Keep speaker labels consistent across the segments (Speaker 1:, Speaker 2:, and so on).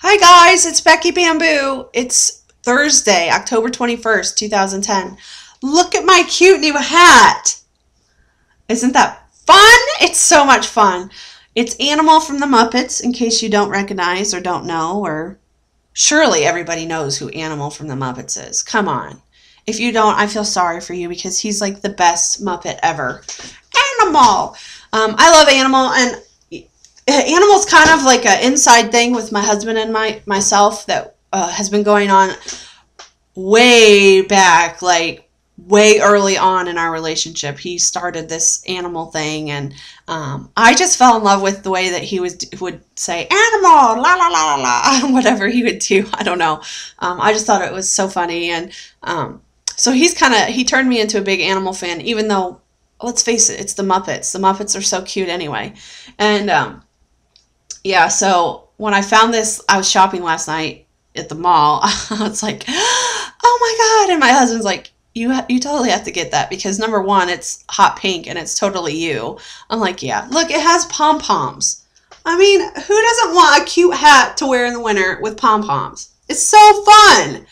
Speaker 1: Hi guys, it's Becky Bamboo. It's Thursday, October 21st, 2010. Look at my cute new hat. Isn't that fun? It's so much fun. It's Animal from the Muppets, in case you don't recognize or don't know, or surely everybody knows who Animal from the Muppets is. Come on. If you don't, I feel sorry for you because he's like the best Muppet ever. Animal. I love Animal, and Animal's kind of like an inside thing with my husband and myself that has been going on way back, like way early on in our relationship. He started this animal thing, and I just fell in love with the way that he would say "animal," la la la la la, whatever he would do. I don't know. I just thought it was so funny, and so he turned me into a big Animal fan, even though, let's face it, it's the Muppets. The Muppets are so cute anyway, and yeah, so when I found this, I was shopping last night at the mall. I was like, oh my God. And my husband's like, you totally have to get that because number one, it's hot pink and it's totally you. I'm like, yeah, look, it has pom-poms. I mean, who doesn't want a cute hat to wear in the winter with pom-poms? It's so fun.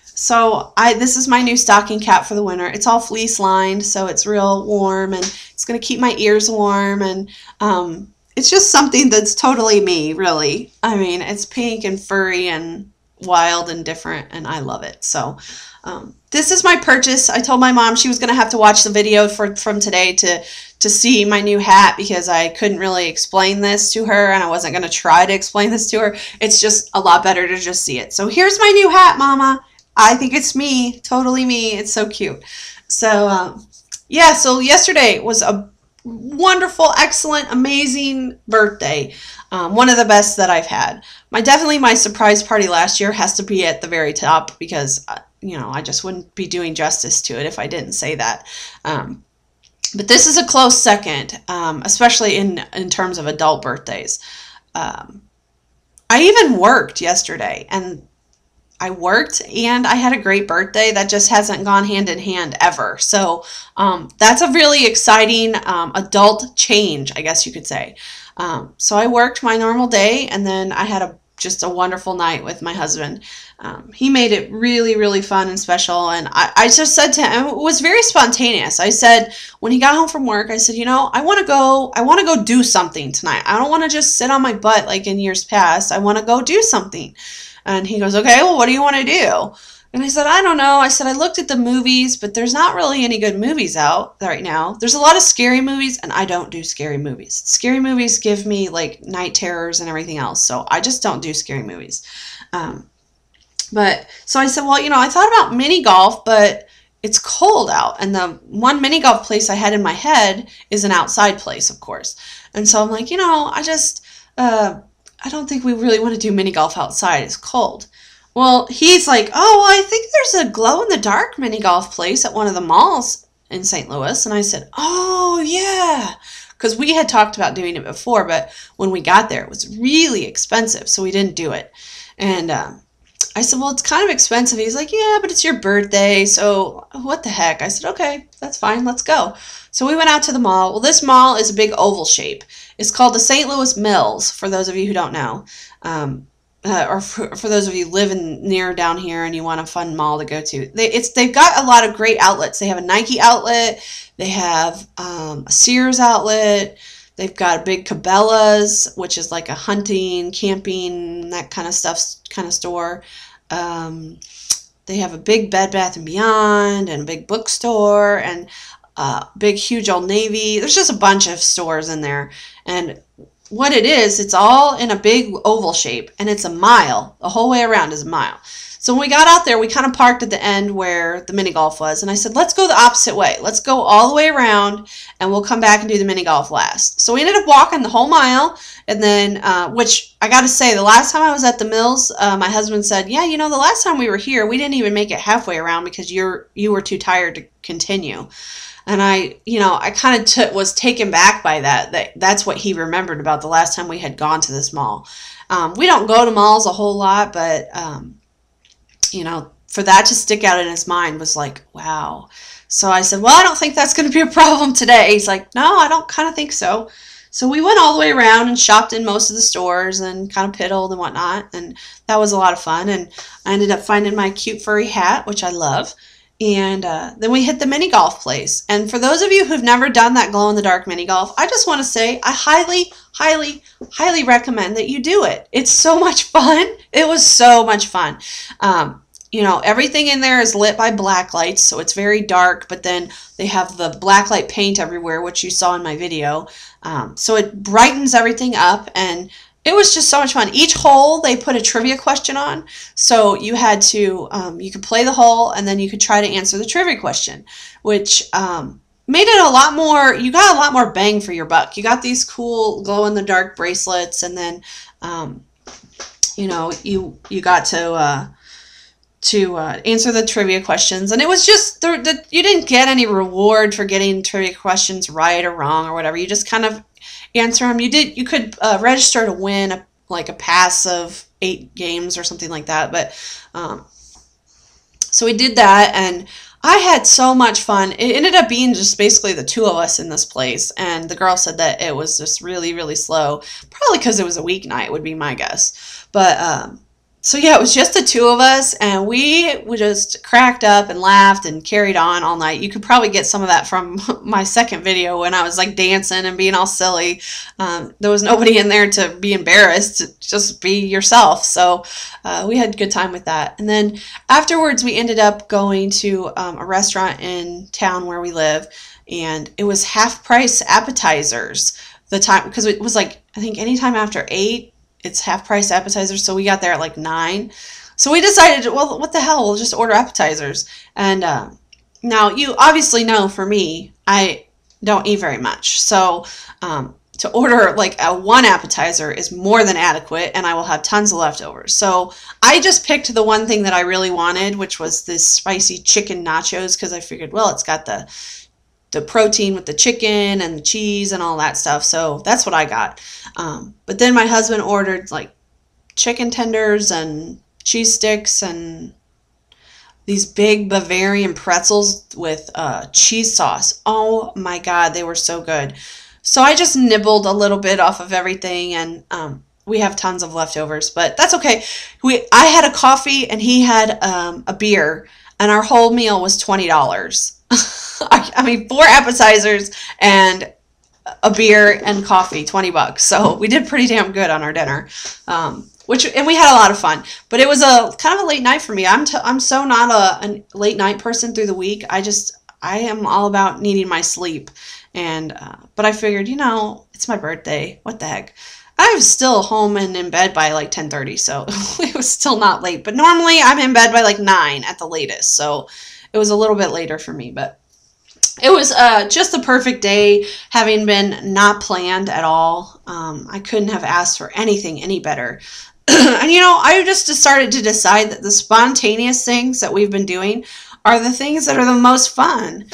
Speaker 1: So this is my new stocking cap for the winter. It's all fleece lined, so it's real warm and it's going to keep my ears warm, and it's just something that's totally me, really. I mean, it's pink and furry and wild and different, and I love it. So this is my purchase. I told my mom she was going to have to watch the video from today to see my new hat because I couldn't really explain this to her, and I wasn't going to try to explain this to her. It's just a lot better to just see it. So here's my new hat, Mama. I think it's me, totally me. It's so cute. So yeah, so yesterday was a wonderful, excellent, amazing birthday. One of the best that I've had. Definitely my surprise party last year has to be at the very top because, I just wouldn't be doing justice to it if I didn't say that. But this is a close second, especially in terms of adult birthdays. I even worked yesterday, and I worked and I had a great birthday. That just hasn't gone hand in hand ever. So that's a really exciting adult change, I guess you could say. So I worked my normal day, and then I had just a wonderful night with my husband. He made it really, really fun and special. And I just said to him, it was very spontaneous. I said, when he got home from work, I said, I want to go do something tonight. I don't want to just sit on my butt like in years past. I want to go do something. And he goes, okay, well, what do you want to do? And I said, I don't know. I said, I looked at the movies, but there's not really any good movies out right now. There's a lot of scary movies, and I don't do scary movies. Scary movies give me like night terrors and everything else, so I just don't do scary movies. But so I said, well, I thought about mini golf, but it's cold out, and the one mini golf place I had in my head is an outside place, of course. And so I'm like, I don't think we really want to do mini golf outside. It's cold. Well, he's like, oh, well, I think there's a glow-in-the-dark mini golf place at one of the malls in St. Louis. And I said, oh, yeah. Because we had talked about doing it before, but when we got there, it was really expensive, so we didn't do it. And I said, well, it's kind of expensive. He's like, yeah, but it's your birthday, so what the heck? I said, okay, that's fine. Let's go. So we went out to the mall. Well, this mall is a big oval shape. It's called the St. Louis Mills, for those of you who don't know. Or for those of you living near down here and you want a fun mall to go to. They've got a lot of great outlets. They have a Nike outlet. They have a Sears outlet. They've got a big Cabela's, which is like a hunting, camping, that kind of stuff kind of store. They have a big Bed Bath & Beyond and a big bookstore and big, huge Old Navy. There's just a bunch of stores in there. And what it is, it's all in a big oval shape, and it's a mile. The whole way around is a mile. So when we got out there, we kind of parked at the end where the mini golf was, and I said, let's go the opposite way. Let's go all the way around, and we'll come back and do the mini golf last. So we ended up walking the whole mile, and then, which I got to say, the last time I was at the Mills, my husband said, yeah, the last time we were here, we didn't even make it halfway around because you were too tired to continue. And I kind of was taken back by that's what he remembered about the last time we had gone to this mall. We don't go to malls a whole lot, but, for that to stick out in his mind was like, wow. So I said, well, I don't think that's going to be a problem today. He's like, no, I don't kind of think so. So we went all the way around and shopped in most of the stores and kind of piddled and whatnot. And that was a lot of fun. And I ended up finding my cute furry hat, which I love. And then we hit the mini golf place. And for those of you who've never done that glow in the dark mini golf, I just want to say I highly, highly, highly recommend that you do it. It's so much fun. It was so much fun. You know, everything in there is lit by black lights, so it's very dark, but then they have the black light paint everywhere, which you saw in my video. So it brightens everything up, and it was just so much fun. Each hole, they put a trivia question on, so you had to, you could play the hole, and then you could try to answer the trivia question, which made it a lot more, you got a lot more bang for your buck. You got these cool glow-in-the-dark bracelets, and then, you know, you got to answer the trivia questions, and it was just you didn't get any reward for getting trivia questions right or wrong or whatever. You just kind of answer them. You could register to win a pass of 8 games or something like that. But so we did that, and I had so much fun. It ended up being just basically the 2 of us in this place, and the girl said that it was just really, really slow, probably because it was a weeknight would be my guess. But so yeah, it was just the 2 of us, and we just cracked up and laughed and carried on all night. You could probably get some of that from my second video when I was like dancing and being all silly. There was nobody in there to be embarrassed, just be yourself. So we had a good time with that. And then afterwards, we ended up going to a restaurant in town where we live, and it was half price appetizers. The time, because it was like, I think anytime after 8, it's half price appetizers, so we got there at like 9. So we decided, well, what the hell, we'll just order appetizers. And now, you obviously know for me, I don't eat very much. So to order like a 1 appetizer is more than adequate, and I will have tons of leftovers. So I just picked the one thing that I really wanted, which was this spicy chicken nachos, because I figured, well, it's got the protein with the chicken and the cheese and all that stuff. So that's what I got. But then my husband ordered like chicken tenders and cheese sticks and these big Bavarian pretzels with cheese sauce. Oh my God, they were so good. So I just nibbled a little bit off of everything, and we have tons of leftovers, but that's okay. I had a coffee and he had a beer, and our whole meal was $20. I mean, 4 appetizers and a beer and coffee, $20. So we did pretty damn good on our dinner, and we had a lot of fun. But it was a kind of a late night for me. I'm so not a late night person through the week. I am all about needing my sleep, and but I figured, you know, it's my birthday. What the heck? I was still home and in bed by like 10:30, so it was still not late. But normally I'm in bed by like 9 at the latest, so it was a little bit later for me. But it was just the perfect day, having been not planned at all. I couldn't have asked for anything any better. And you know, I just started to decide that the spontaneous things that we've been doing are the things that are the most fun.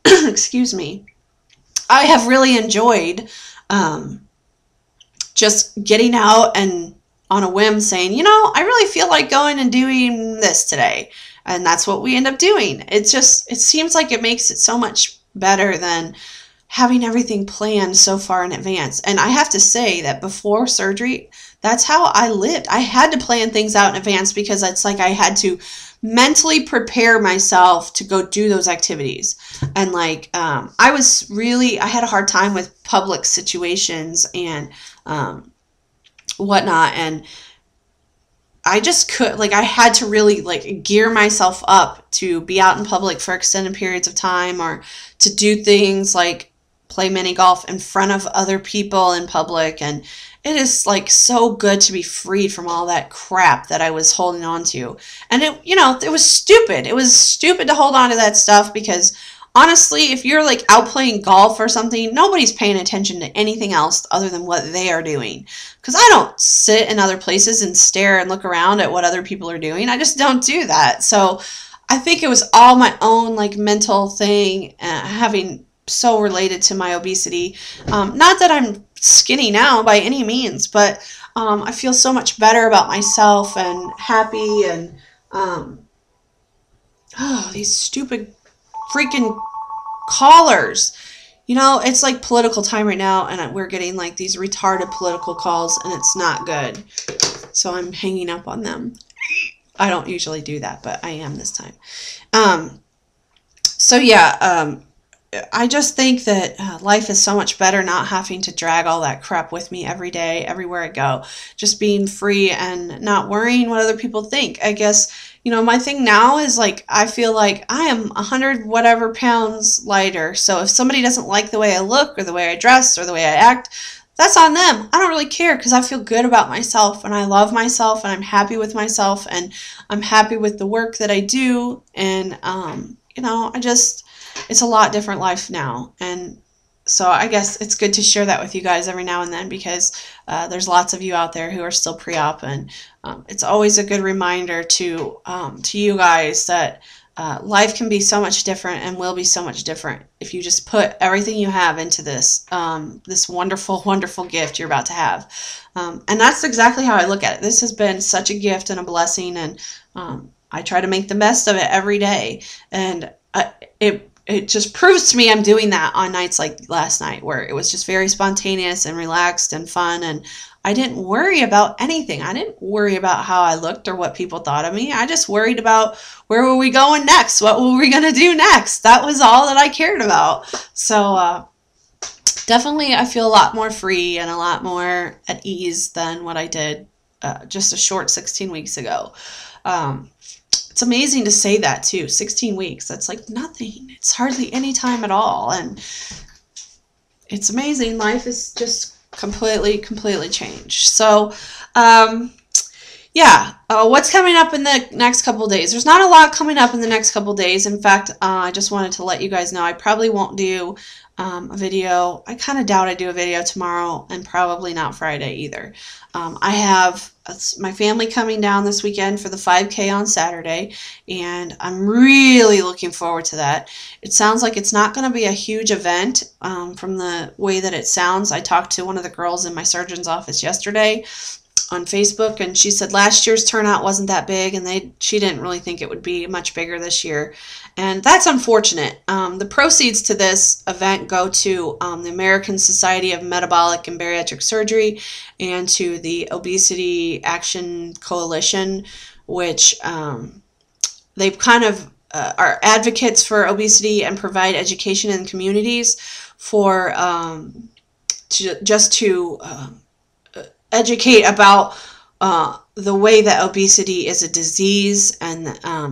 Speaker 1: Excuse me. I have really enjoyed just getting out and on a whim saying, you know, I really feel like going and doing this today. And that's what we end up doing. It seems like it makes it so much better than having everything planned so far in advance. And I have to say that before surgery, that's how I lived. I had to plan things out in advance, because it's like I had to mentally prepare myself to go do those activities. And like, I had a hard time with public situations and whatnot. And I just I had to really like gear myself up to be out in public for extended periods of time, or to do things like play mini golf in front of other people in public. And it is like so good to be freed from all that crap that I was holding on to. And it was stupid. It was stupid to hold on to that stuff, because honestly, if you're like out playing golf or something, nobody's paying attention to anything else other than what they are doing. Because I don't sit in other places and stare and look around at what other people are doing. I just don't do that. So I think it was all my own like mental thing, having so related to my obesity. Not that I'm skinny now by any means, but I feel so much better about myself and happy. And these stupid freaking callers. You know, it's like political time right now, and we're getting like these retarded political calls, and it's not good. So I'm hanging up on them. I don't usually do that, but I am this time. So yeah, I just think that life is so much better not having to drag all that crap with me every day, everywhere I go. Just being free and not worrying what other people think. I guess, you know, my thing now is like, I feel like I am 100 whatever pounds lighter. So if somebody doesn't like the way I look or the way I dress or the way I act, that's on them. I don't really care because I feel good about myself and I love myself and I'm happy with myself and I'm happy with the work that I do. And, you know, it's a lot different life now. And so I guess it's good to share that with you guys every now and then because there's lots of you out there who are still pre-op, and it's always a good reminder to you guys that life can be so much different and will be so much different if you just put everything you have into this this wonderful, wonderful gift you're about to have. And that's exactly how I look at it. This has been such a gift and a blessing, and I try to make the best of it every day. And it just proves to me I'm doing that on nights like last night, where it was just very spontaneous and relaxed and fun, and I didn't worry about anything. I didn't worry about how I looked or what people thought of me. I just worried about where were we going next? What were we going to do next? That was all that I cared about. So definitely I feel a lot more free and a lot more at ease than what I did just a short 16 weeks ago. It's amazing to say that too. 16 weeks. That's like nothing. It's hardly any time at all. And it's amazing. Life is just completely changed. So, yeah. What's coming up in the next couple days? There's not a lot coming up in the next couple days. In fact, I just wanted to let you guys know I probably won't do a video. I kind of doubt I do a video tomorrow, and probably not Friday either. I have my family coming down this weekend for the 5K on Saturday, and I'm really looking forward to that. It sounds like it's not going to be a huge event from the way that it sounds. I talked to one of the girls in my surgeon's office yesterday on Facebook, and she said last year's turnout wasn't that big, and she didn't really think it would be much bigger this year, and that's unfortunate. The proceeds to this event go to the American Society of Metabolic and Bariatric Surgery and to the Obesity Action Coalition, which they've kind of are advocates for obesity and provide education in communities for to educate about the way that obesity is a disease, and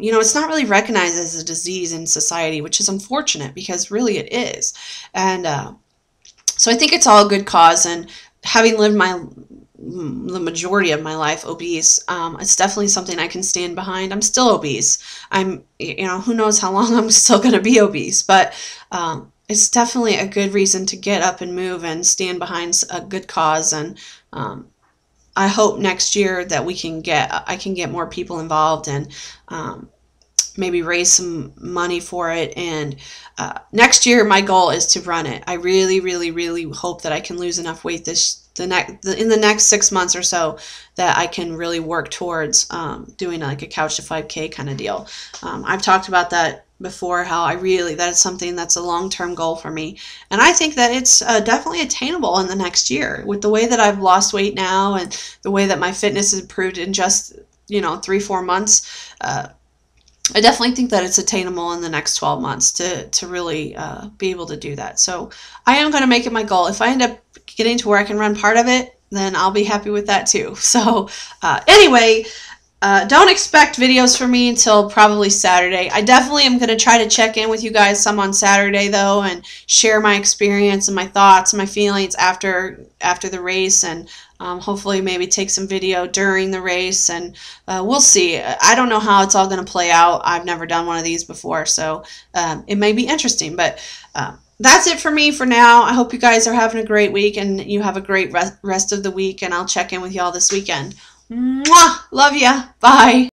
Speaker 1: you know, it's not really recognized as a disease in society, which is unfortunate because really it is. And so I think it's all a good cause, and having lived the majority of my life obese, it's definitely something I can stand behind. I'm still obese. You know, who knows how long I'm still going to be obese, but it's definitely a good reason to get up and move and stand behind a good cause. And I hope next year that I can get more people involved and maybe raise some money for it. And next year my goal is to run it. I really hope that I can lose enough weight in the next 6 months or so that I can really work towards doing like a Couch to 5K kind of deal. I've talked about that before, how that is something that's a long-term goal for me, and I think that it's definitely attainable in the next year with the way that I've lost weight now and the way that my fitness has improved in just 3-4 months. I definitely think that it's attainable in the next 12 months to really be able to do that. So I am going to make it my goal. If I end up getting to where I can run part of it, then I'll be happy with that too. So anyway, don't expect videos from me until probably Saturday. I definitely am going to try to check in with you guys some on Saturday though, and share my experience and my thoughts and my feelings after the race, and hopefully maybe take some video during the race, and we'll see. I don't know how it's all going to play out. I've never done one of these before, so it may be interesting, but that's it for me for now. I hope you guys are having a great week and you have a great rest of the week, and I'll check in with y'all this weekend. Mwah! Love ya. Bye.